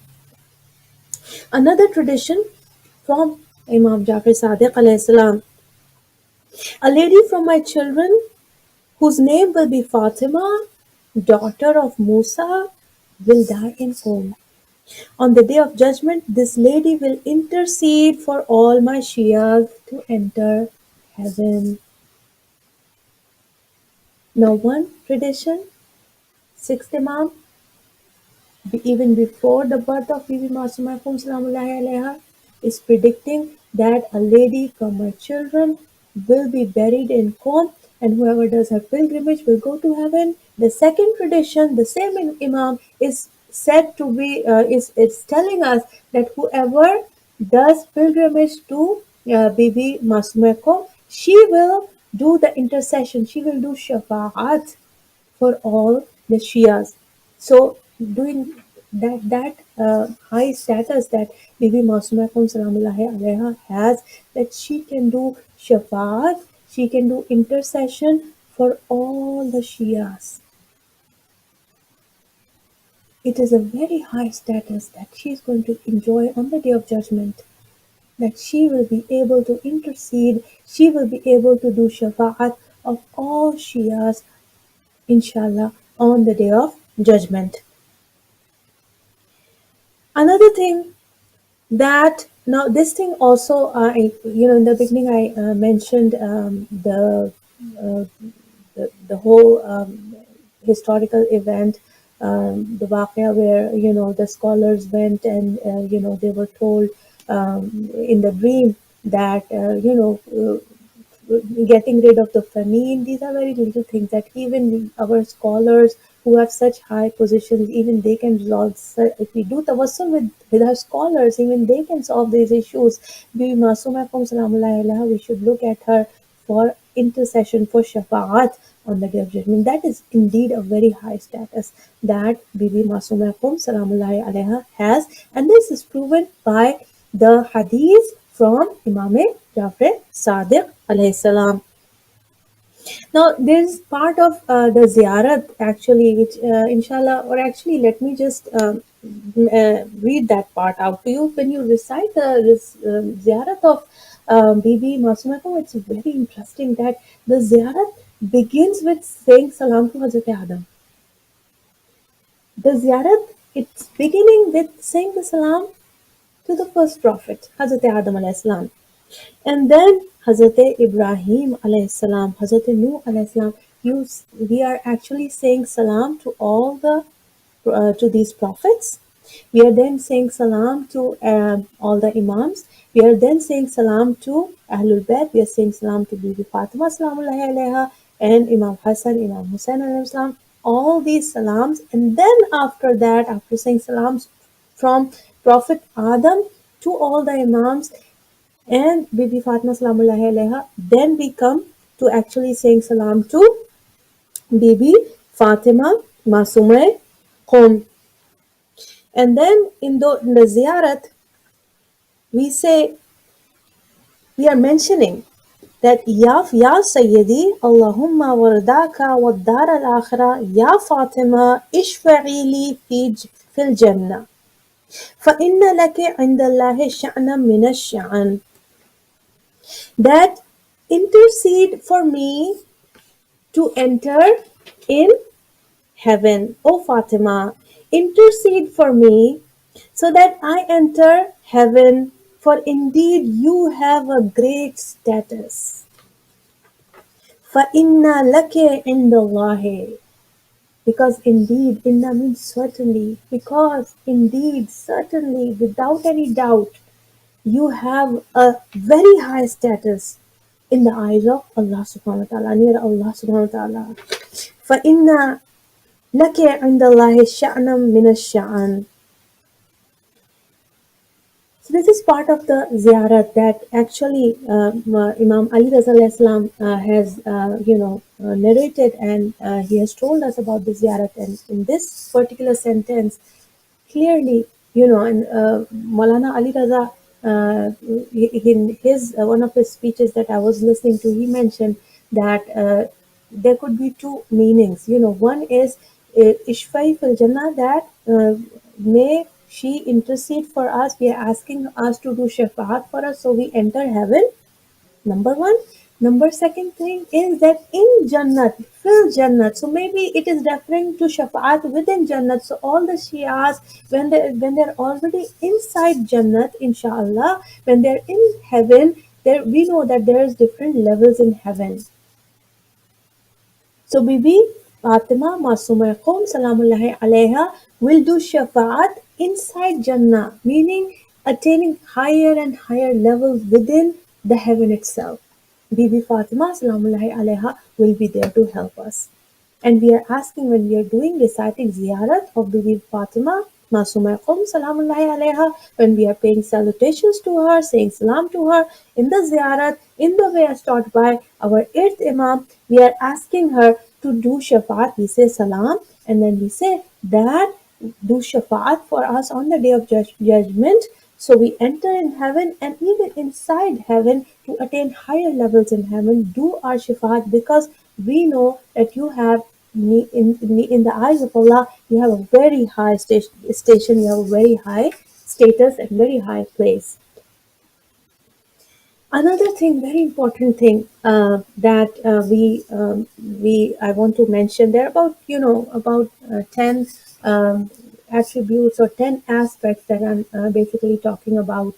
Another tradition from Imam Jafar Sadiq alayhi salam, a lady from my children whose name will be Fatima, daughter of Musa, will die in Qom. On the day of judgment, this lady will intercede for all my Shias to enter heaven. Now, one tradition, sixth Imam, even before the birth of Bibi Masuma Salamullahi alaiha, is predicting that a lady from her children will be buried in Qom, and whoever does her pilgrimage will go to heaven. The second tradition, the same Imam, is said to be is telling us that whoever does pilgrimage to Bibi Masuma Qom, she will do the intercession. She will do shafa'at for all the Shias. So doing that high status that Bibi Masuma Salamullahi alaiha has, that she can do shafaat, she can do intercession for all the Shias. It is a very high status that she is going to enjoy on the day of judgment. That she will be able to intercede, she will be able to do shafaat of all Shias, inshallah, on the day of judgment. Another thing that now this thing also in the beginning I mentioned uh, the whole historical event, the Waqia where the scholars went and they were told in the dream that getting rid of the famine. These are very little things that even our scholars who have such high positions, even they can resolve. If we do tawassul with our scholars, even they can solve these issues. Bibi Masuma Salamullahi alaiha, we should look at her for intercession, for shafa'at on the day of judgment. That is indeed a very high status that Bibi Masuma Salamullahi alaiha has, and this is proven by the hadith from Imam Jafar Sadiq alayhi salam. Now, there's part of the ziyarat actually, which inshallah, or actually, let me just read that part out to you. When you recite the ziyarat of Bibi Masuma, it's very interesting that the ziyarat begins with saying salam to Hazrat Adam. The ziyarat, it's beginning with saying the salam to the first prophet, Hazrat Adam alayhi salam. And then Hazrat Ibrahim alayhi salam, Hazrat Nuh alayhi salam, we are actually saying salam to all to these prophets. We are then saying salam to all the imams. We are then saying salam to Ahlul Bayt. We are saying salam to Bibi Fatima salamullahi alaiha and Imam Hassan, Imam Hussain alayhi salam. All these salams, and then after that, after saying salams from Prophet Adam to all the imams and Bibi Fatima salamullahi alaiha, then we come to actually saying salam to Bibi Fatima Masumeh Qom. And then in the ziyarat, we say, we are mentioning that Ya Sayyidi, Allahumma wardaka wa dar al akhirah, Ya Fatima, ishfa'ili fil jannah. فإن لك عند الله شأنا من الشأن. That intercede for me to enter in heaven. O Fatima, intercede for me so that I enter heaven, for indeed you have a great status. فَإِنَّ لَكَ عِنْدَ اللَّهِ. Because indeed, inna means certainly, because indeed, certainly, without any doubt, you have a very high status in the eyes of Allah subhanahu wa ta'ala, near Allah subhanahu wa ta'ala. فَإِنَّ لَكَ عِنْدَ اللَّهِ شَأْنًا مِنَ الشَّأْنِ. So this is part of the ziyarat that actually Imam Ali Raza alayhi salam has narrated, and he has told us about the ziyarat. And in this particular sentence, clearly, and Maulana Ali Raza, in his one of his speeches that I was listening to, he mentioned that there could be two meanings. One is Ishfai fil Jannah, that may she intercede for us. We are asking us to do shafaat for us so we enter heaven. Number one. Number second thing is that in Jannat, fil Jannat. So maybe it is referring to shafaat within Jannat. So all the Shias, when they're already inside Jannat, inshallah, when they're in heaven, there we know that there's different levels in heaven. So Bibi Fatima Masuma Qom Salamullahi Alaiha will do shafa'at inside Jannah, meaning attaining higher and higher levels within the heaven itself. Bibi Fatima Salamullahi Alaiha will be there to help us. And we are asking when we are doing reciting ziyarat of Bibi Fatima Masuma Qum Salamullahi Alaiha, when we are paying salutations to her, saying salam to her in the ziyarat, in the way as taught by our eighth Imam, we are asking her to do shafaat. We say salam and then we say that do shafaat for us on the day of judgment. So we enter in heaven and even inside heaven to attain higher levels in heaven, do our shafaat because we know that you have in the eyes of Allah, you have a very high station, you have a very high status and very high place. Another thing, very important thing that we I want to mention, there are about about 10 attributes or 10 aspects that I'm basically talking about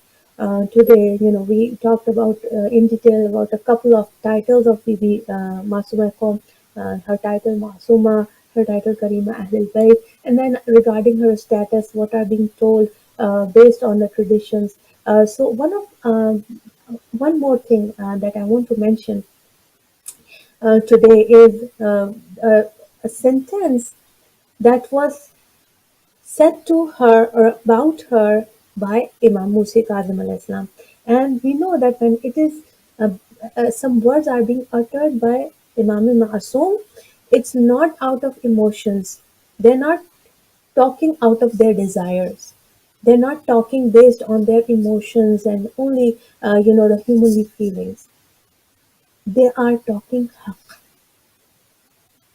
today. We talked about in detail about a couple of titles of Bibi Masuma Qom, her title Masuma, her title Karima Ahlul Bayt, and then regarding her status, what are being told based on the traditions. So one more thing that I want to mention today is a sentence that was said to her or about her by Imam Musa Kazim al-Islam. And we know that when it is some words are being uttered by Imam Ma'asum, it's not out of emotions. They're not talking out of their desires. They're not talking based on their emotions and only, the humanly feelings. They are talking haqq.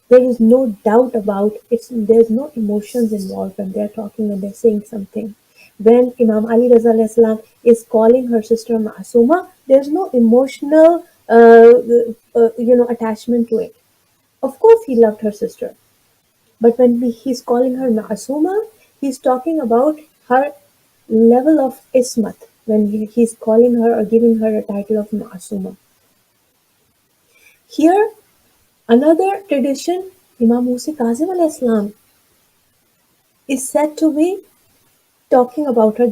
There is no doubt about it. There's no emotions involved when they're talking and they're saying something. When Imam Ali Raza alayhi salam is calling her sister Masuma, there's no emotional, attachment to it. Of course, he loved her sister, but when he's calling her Masuma, he's talking about her level of ismat. When he's calling her or giving her a title of Masuma. Here, another tradition, Imam Musa Kazim al-Islam is said to be talking about her.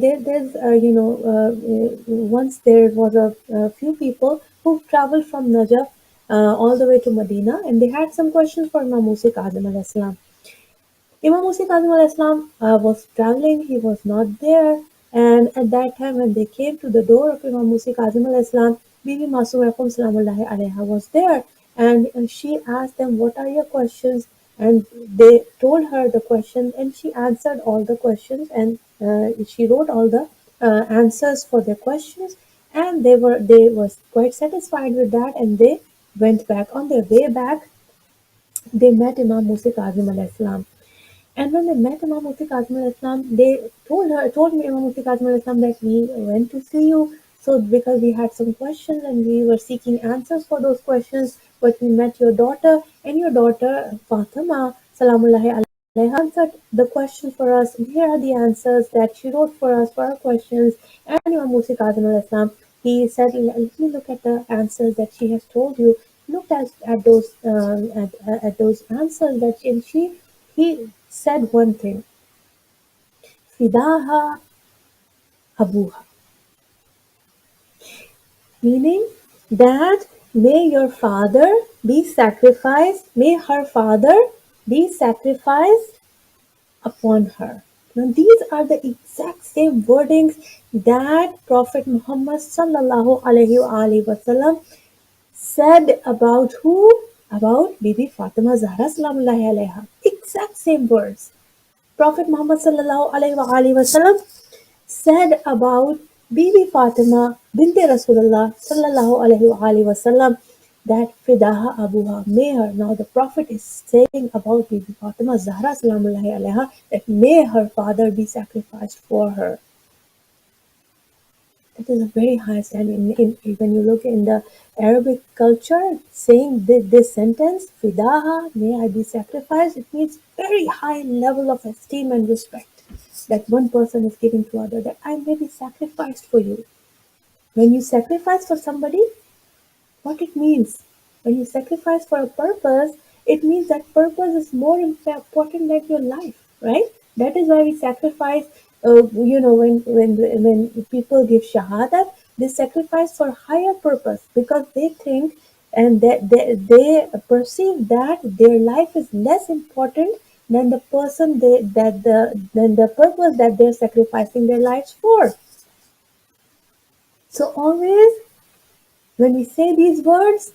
Once there was a few people who traveled from Najaf all the way to Medina, and they had some questions for Imam Musa Kazim al-Islam. Imam Musa Kazim al-Islam was traveling; he was not there, and at that time, when they came to the door of Imam Musa Kazim al-Islam, Bibi Masum Salamullahi alaiha was there, and she asked them, "What are your questions?" And they told her the questions, and she answered all the questions, and she wrote all the answers for their questions, and they were quite satisfied with that, and they went back. On their way back, they met Imam Musa Kazim al-Islam. And when they met Imam Mufti Kazim al-Islam, they told me Imam Mufti Kazim al-Islam that we went to see you. So because we had some questions and we were seeking answers for those questions, but we met your daughter and your daughter Fatima, Salamullahi alaiha, answered the questions for us. And here are the answers that she wrote for us for our questions. And Imam Mufti Kazim al-Islam, he said, let me look at the answers that she has told you. Look at those at those answers that and he said one thing, Fidaha Abuha, meaning that may your father be sacrificed, may her father be sacrificed upon her. Now these are the exact same wordings that Prophet Muhammad sallallahu alaihi wasallam said about who? About Bibi Fatima Zahra salamullahi alaiha. Exact same words. Prophet Muhammad sallallahu alaihi wasallam said about Bibi Fatima bint Rasulullah sallallahu alaihi wasallam that Fidaha Abuha, may her. Now the Prophet is saying about Bibi Fatima Zahra salamullahi alaiha that may her father be sacrificed for her. It is a very high standard. When you look in the Arabic culture, saying this sentence, Fidaha, may I be sacrificed, it means very high level of esteem and respect that one person is giving to other, that I may be sacrificed for you. When you sacrifice for somebody, what it means, when you sacrifice for a purpose, It means that purpose is more important than your life, right? That is why we sacrifice. When people give shahadat, they sacrifice for higher purpose because they think and they perceive that their life is less important than the person they that the than the purpose that they're sacrificing their lives for. So always when we say these words,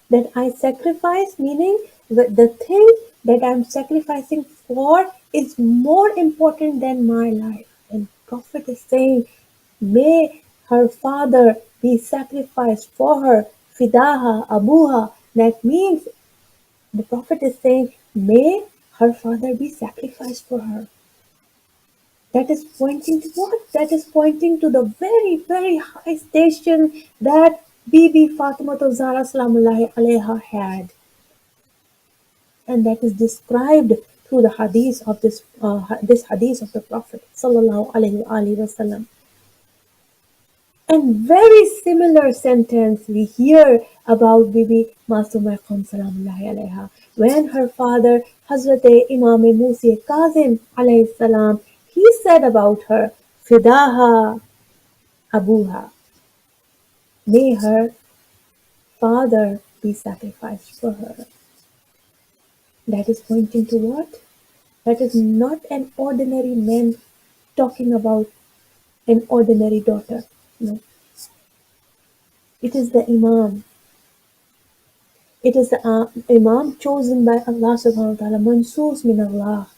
that I sacrifice, meaning the thing that I'm sacrificing for is more important than my life. And Prophet is saying, may her father be sacrificed for her, fidaha, abuha. That means the Prophet is saying, may her father be sacrificed for her. That is pointing to what? That is pointing to the very, very high station that Bibi Fatima Zahra Salamullahi Alaiha had. And that is described through the hadith of this hadith of the Prophet Sallallahu Alaihi Wasallam. And very similar sentence we hear about Bibi Masuma Khum Salamullahi Alaiha. When her father Hazrat Imam Musi Kazim alayhi salam, he said about her, Fidaha Abuha, may her father be sacrificed for her. That is pointing to what? That is not an ordinary man talking about an ordinary daughter. No. It is the Imam. It is the Imam chosen by Allah subhanahu wa ta'ala, Mansoos min Allah,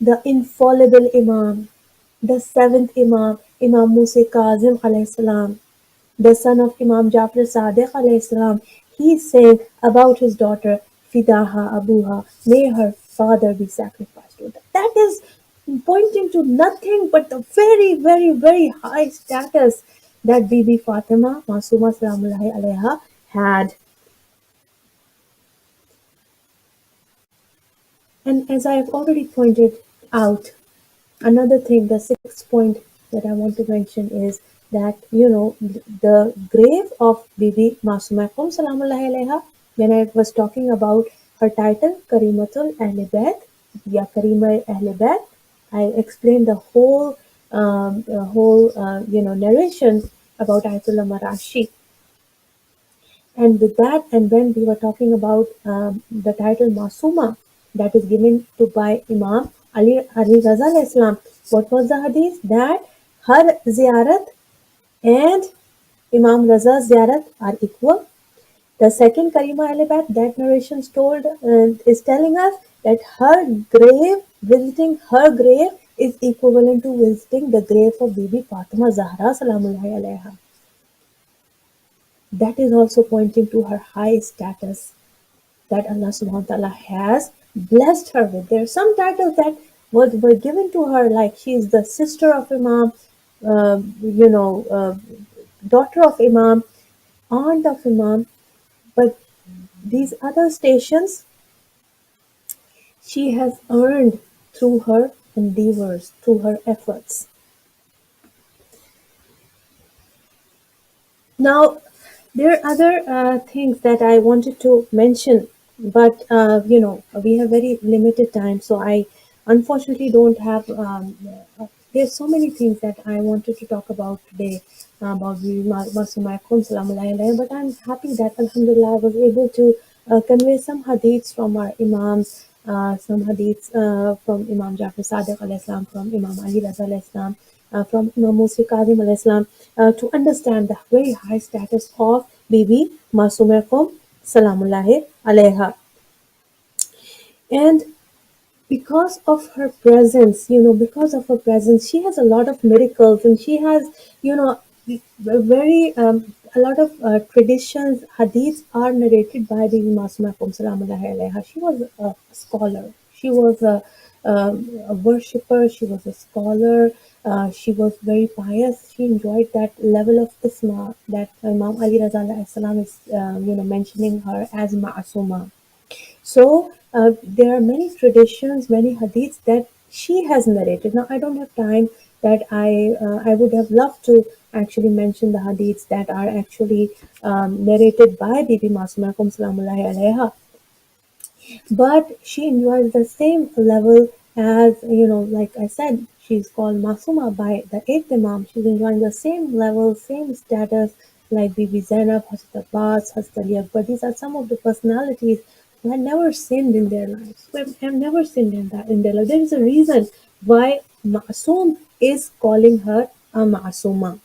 the infallible Imam, the seventh Imam, Imam Musa Kazim alayhi salam, the son of Imam Jafar Sadiq alayhi salam. He is saying about his daughter, Fidaha Abuha, may her father be sacrificed to her. That is pointing to nothing but the very, very, very high status that Bibi Fatima Masuma Salamullahi Alaiha had. And as I have already pointed out, another thing, the sixth point that I want to mention is that, the grave of Bibi Masuma Qum Salamullahi Alaiha, when I was talking about her title, Karimatul Ahle Bayt, ya Karima Ahle Bayt, I explained the whole narration about Ayatollah Marashi. And with that, and when we were talking about the title Masuma that is given to by Imam Ali Raza alayhi Islam, what was the hadith? That her ziyarat and Imam Raza's ziyarat are equal. The second Karima Alibat, that narration is telling us that visiting her grave is equivalent to visiting the grave of Bibi Fatima Zahra Salamullahi Alaiha. That is also pointing to her high status that Allah subhanahu wa ta'ala has blessed her with. There are some titles that were given to her, like she is the sister of Imam, uh, you know, uh, daughter of Imam, aunt of Imam, but these other stations she has earned through her endeavors, through her efforts. Now, there are other things that I wanted to mention, but we have very limited time, so I unfortunately don't have. There's so many things that I wanted to talk about today about Masuma Kum Salamullahi Alayhi, but I'm happy that Alhamdulillah I was able to convey some hadiths from our Imams, some hadiths from Imam Jafar Sadiq alayhi salam, from Imam Ali Raza alayhi salam, from Imam Musa Kazim alayhi salam, to understand the very high status of Bibi Masuma Qum Salamullahi Alayha. And because of her presence, she has a lot of miracles, and she has, very a lot of traditions, hadiths are narrated by Bibi Masuma Qum Salamullahi Alayha. She was a scholar. She was a worshipper. She was a scholar. She was very pious. She enjoyed that level of isma that Imam Ali Raza alayhi salam is, mentioning her as Ma'asuma. So there are many traditions, many hadiths that she has narrated. Now I don't have time that I would have loved to actually mention the hadiths that are actually narrated by Bibi Masuma Kum Salamullahi Alaiha. But she enjoys the same level as, like I said, she's called Masuma by the eighth Imam. She's enjoying the same level, same status like Bibi Zainab, Hazrat Abbas, Hazrat Ali Akbar. These are some of the personalities who had never sinned in their lives, who have never sinned in their life. There is a reason why Masoom is calling her a Masuma.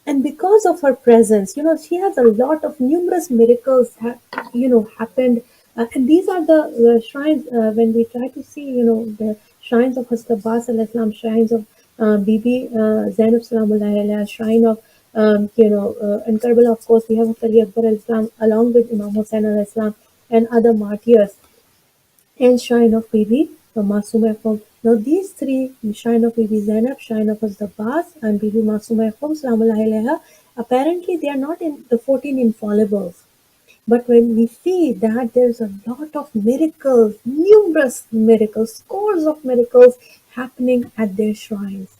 And because of her presence, she has a lot of numerous miracles happened. And these are the shrines, when we try to see, the shrines of Hazrat Abbas al Islam, shrines of Bibi Zainab Salamullahi alaiha, shrine of in Karbala, of course, we have Ali Akbar al Islam along with Imam Hussain al Islam and other martyrs, and Shrine of Bibi Masuma Yaqub. Now these three, Shrine of Bibi Zainab, Shrine of Hazrat Abbas, and Bibi Masuma Yaqub, Salamullahi alaiha, apparently they are not in the 14 infallibles. But when we see that there's a lot of miracles, numerous miracles, scores of miracles happening at their shrines,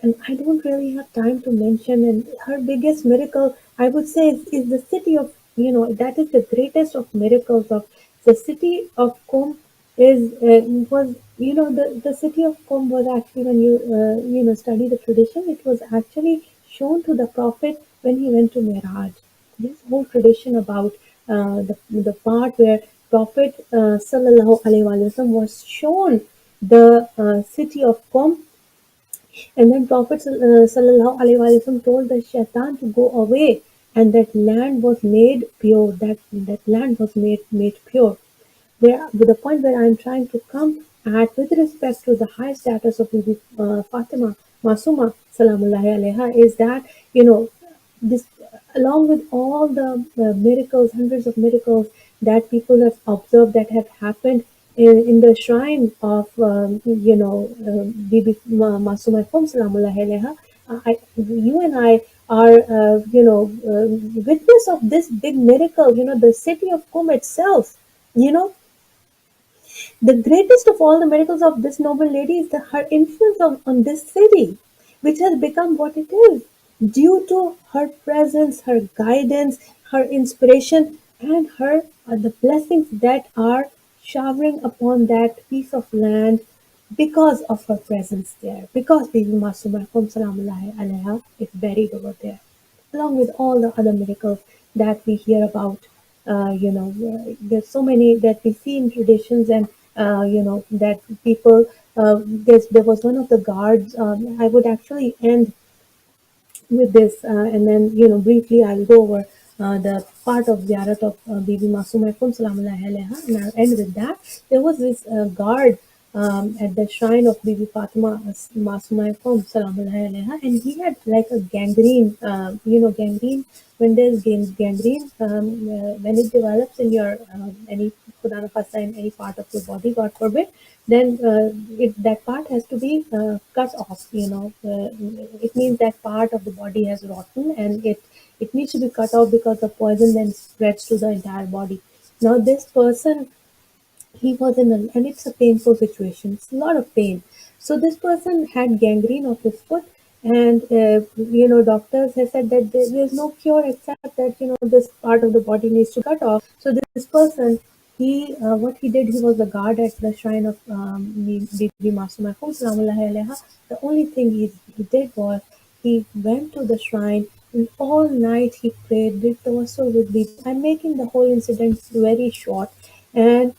and I don't really have time to mention. And her biggest miracle, I would say, is the city of, that is the greatest of miracles of the city of Qom. Is was the city of Qom was actually, when you study the tradition, it was actually shown to the Prophet when he went to Miraj. This whole tradition about the part where Prophet Sallallahu Alaihi Wasallam was shown the city of Qom, and then Prophet Sallallahu Alaihi Wasallam told the shaitan to go away, and that land was made pure. That land was made pure. Where the point where I'm trying to come at, with respect to the high status of Bibi Fatima Masuma Salamullahi Alaiha, is that, this, along with all the miracles, hundreds of miracles that people have observed that have happened in the shrine of Bibi Masuma Salamullahi Alaiha, you and I are witness of this big miracle. The city of Qom itself, you know the greatest of all the miracles of this noble lady is her influence on this city, which has become what it is due to her presence, her guidance, her inspiration, and her the blessings that are showering upon that piece of land because of her presence there. Because Bibi Masuma Salamullahi alaiha is buried over there, along with all the other miracles that we hear about. There's so many that we see in traditions, and that people. There was one of the guards. I would actually end with this, and then briefly I'll go over the part of Ziyarat of Bibi Masuma Salamullahi alaiha, and I'll end with that. There was this guard at the shrine of Bibi Fatima Masuma Salamullahi alaiha, and he had like a gangrene. Gangrene, when there's gangrene, when it develops in your any Khuda na khasta, in any part of your body, God forbid, then that part has to be cut off. It means that part of the body has rotten, and it needs to be cut off because the poison then spreads to the entire body. Now this person, he was in a, and it's a painful situation. It's a lot of pain. So this person had gangrene of his foot, and doctors have said that there's no cure except that this part of the body needs to cut off. So this person, he what he did, he was the guard at the shrine of Bibi Masuma Salamullahi alaiha. The only thing he did was he went to the shrine, and all night he prayed, did tawassul with Bibi. I'm making the whole incident very short. And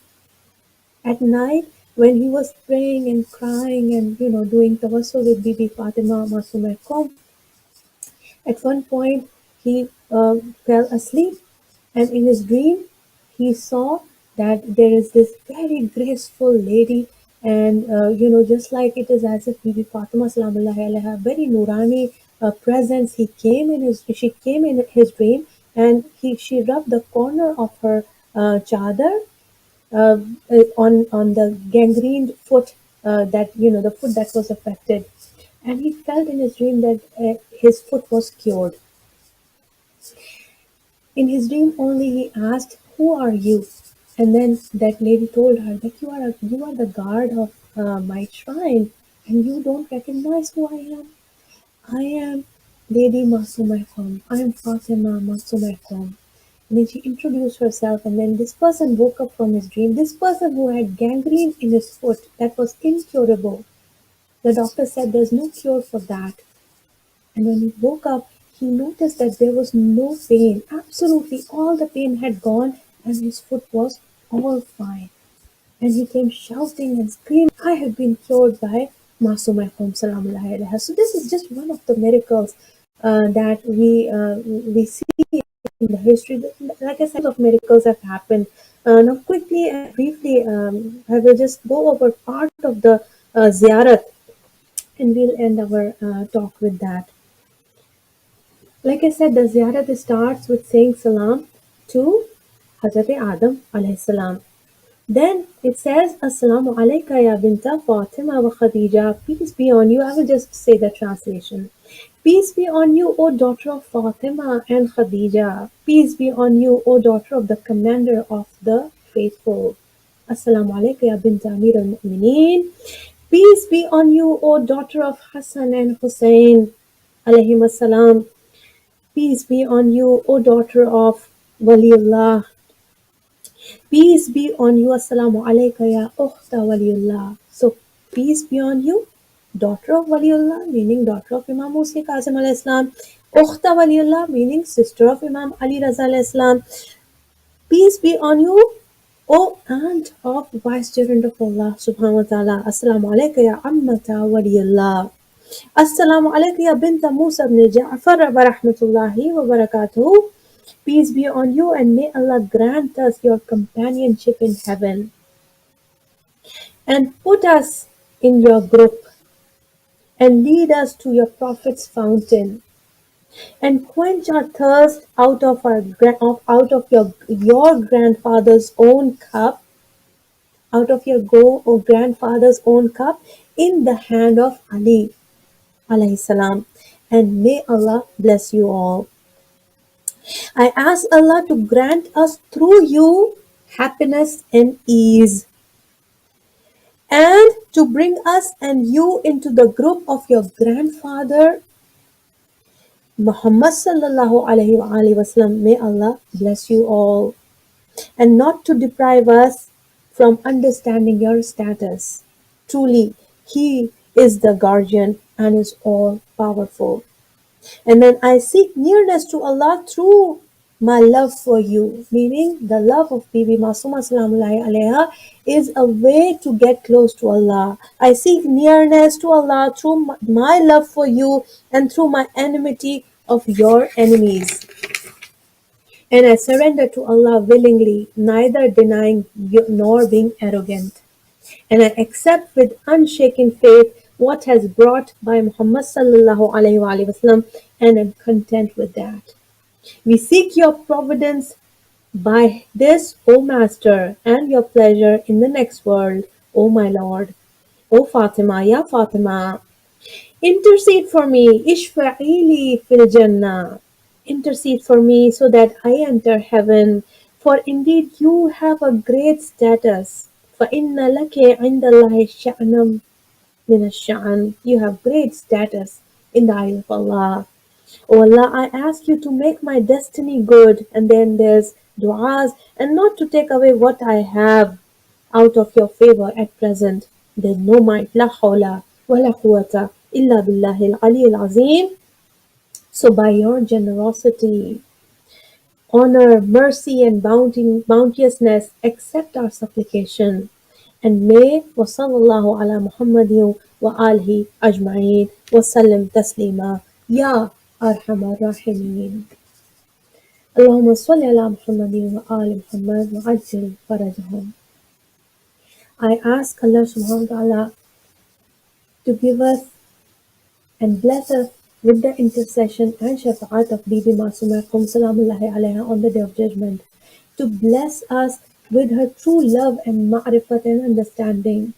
at night, when he was praying and crying and doing tawassul with Bibi Fatima Masuma Qom, at one point he fell asleep, and in his dream he saw that there is this very graceful lady, and just like it is as if Bibi Fatima Salamullahi alaiha, very nurani presence, she came in his dream, and she rubbed the corner of her chadar uh, on the gangrened foot, that the foot that was affected, and he felt in his dream that his foot was cured. In his dream only he asked, "Who are you?" And then that lady told her that you are the guard of my shrine, and you don't recognize who I am. I am Lady Masumaikom. I am Fatima Masumaikom. then she introduced herself, and then this person woke up from his dream. This person who had gangrene in his foot that was incurable. The doctor said there's no cure for that. And when he woke up, he noticed that there was no pain. Absolutely all the pain had gone, and his foot was all fine. And he came shouting and screaming, I have been cured by Masuma Salamullahi alaiha. So this is just one of the miracles that we see in the history. Like I said, of miracles have happened. Now quickly and briefly, I will just go over part of the ziyarat, and we'll end our talk with that. Like I said, the ziyarat starts with saying salam to Hazrat Adam alayhi salam. Then it says, Assalamu alayka ya binta Fatima wa Khadija. Peace be on you. I will just say the translation. Peace be on you, O daughter of Fatima and Khadija. Peace be on you, O daughter of the commander of the faithful. Assalamu alayka ya binta Amir al-Mu'mineen. Peace be on you, O daughter of Hassan and Hussein. Alayhim assalam. Peace be on you, O daughter of Waliullah. Peace be on you, Assalamu alayka ya ukhta Waliullah. So, peace be on you, daughter of Waliullah, meaning daughter of Imam Musa Kazim alayhi salam. Ukhta Waliullah, meaning sister of Imam Ali Raza alayhi salam. Peace be on you, O aunt of Vicegerent of Allah subhanahu wa ta'ala. Assalamu alayka ya ammata Waliullah. Assalamu alayka ya binta Musa ibn Ja'far wa rahmatullahi wa barakatuh. Peace be on you, and may Allah grant us your companionship in heaven, and put us in your group, and lead us to your Prophet's fountain, and quench our thirst out of your grandfather's own cup, out of your grandfather's own cup, in the hand of Ali alayhi salam, and may Allah bless you all. I ask Allah to grant us through you happiness and ease, and to bring us and you into the group of your grandfather Muhammad sallallahu alaihi wasallam. May Allah bless you all, and not to deprive us from understanding your status. Truly, He is the guardian and is all powerful. And then I seek nearness to Allah through my love for you, meaning the love of Bibi Masuma Salamullahi Alaiha is a way to get close to Allah. I seek nearness to Allah through my love for you and through my enmity of your enemies. And I surrender to Allah willingly, neither denying nor being arrogant. And I accept with unshaken faith what has brought by Muhammad sallallahu alaihi wasallam, and am content with that. We seek your providence by this, O Master, and your pleasure in the next world, O my Lord. O Fatima, Ya Fatima, intercede for me, Ishfa'ili fil Jannah. Intercede for me so that I enter heaven, for indeed you have a great status. فَإِنَّ لَكِ عِنْدَ اللَّهِ شَأْنًا مِنَ الشَّأْنِ. You have great status in the eye of Allah. O Allah, I ask you to make my destiny good, and then there's du'as, and not to take away what I have out of your favor at present. There's no might, la hawla wa la quwwata illa billahi al-ali al-azim. So by your generosity, honor, mercy, and bounteousness, accept our supplication. And may wa sallallahu ala Muhammadin wa alihi ajma'in wa sallim taslima. Ya arhamar rahimin. Allahumma salli ala Muhammadin wa ali Muhammad wa ajil farajahum. I ask Allah subhanahu wa ta'ala to give us and bless us with the intercession and shafa'at of Bibi Masuma Salamullahi Alaiha on the Day of Judgment, to bless us with her true love and ma'rifat and understanding,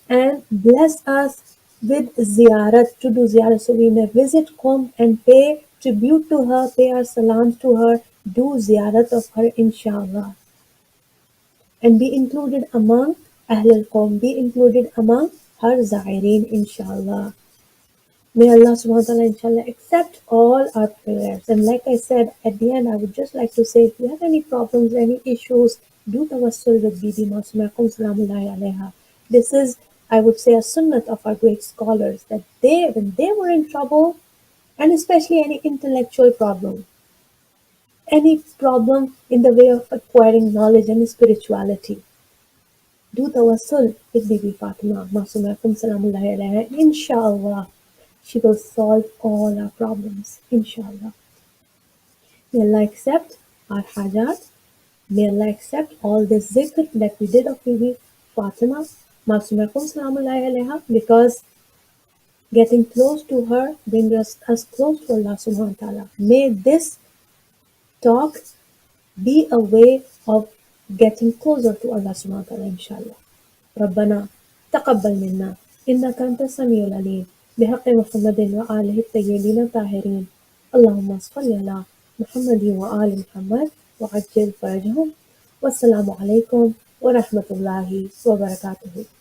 and bless us with ziyarat, to do ziyarat, so we may visit Qom and pay tribute to her, pay our salams to her, do ziyarat of her inshallah, and be included among Ahlul Qom, be included among her Zaireen inshallah. May Allah subhanahu wa ta'ala inshallah accept all our prayers. And like I said, at the end, I would just like to say if you have any problems, any issues, do tawassul with Bibi Masuma Salamullahi alaiha. This is, I would say, a sunnat of our great scholars that when they were in trouble, and especially any intellectual problem, any problem in the way of acquiring knowledge and spirituality, do tawassul with Bibi Fatima Masuma Salamullahi alaiha. Inshallah, she will solve all our problems, inshallah. May Allah accept our hajat. May Allah accept all this zikr that we did of Bibi Fatima, Masumakum Salamullahi alayha, because getting close to her brings us close to Allah subhanahu wa ta'ala. May this talk be a way of getting closer to Allah subhanahu wa ta'ala, inshallah. ربنا تقبل منا إنك أنت السميع العليم بحق محمد وآله الطيبين الطاهرين اللهم صل على محمد وآل محمد وعجل فرجهم والسلام عليكم ورحمة الله وبركاته.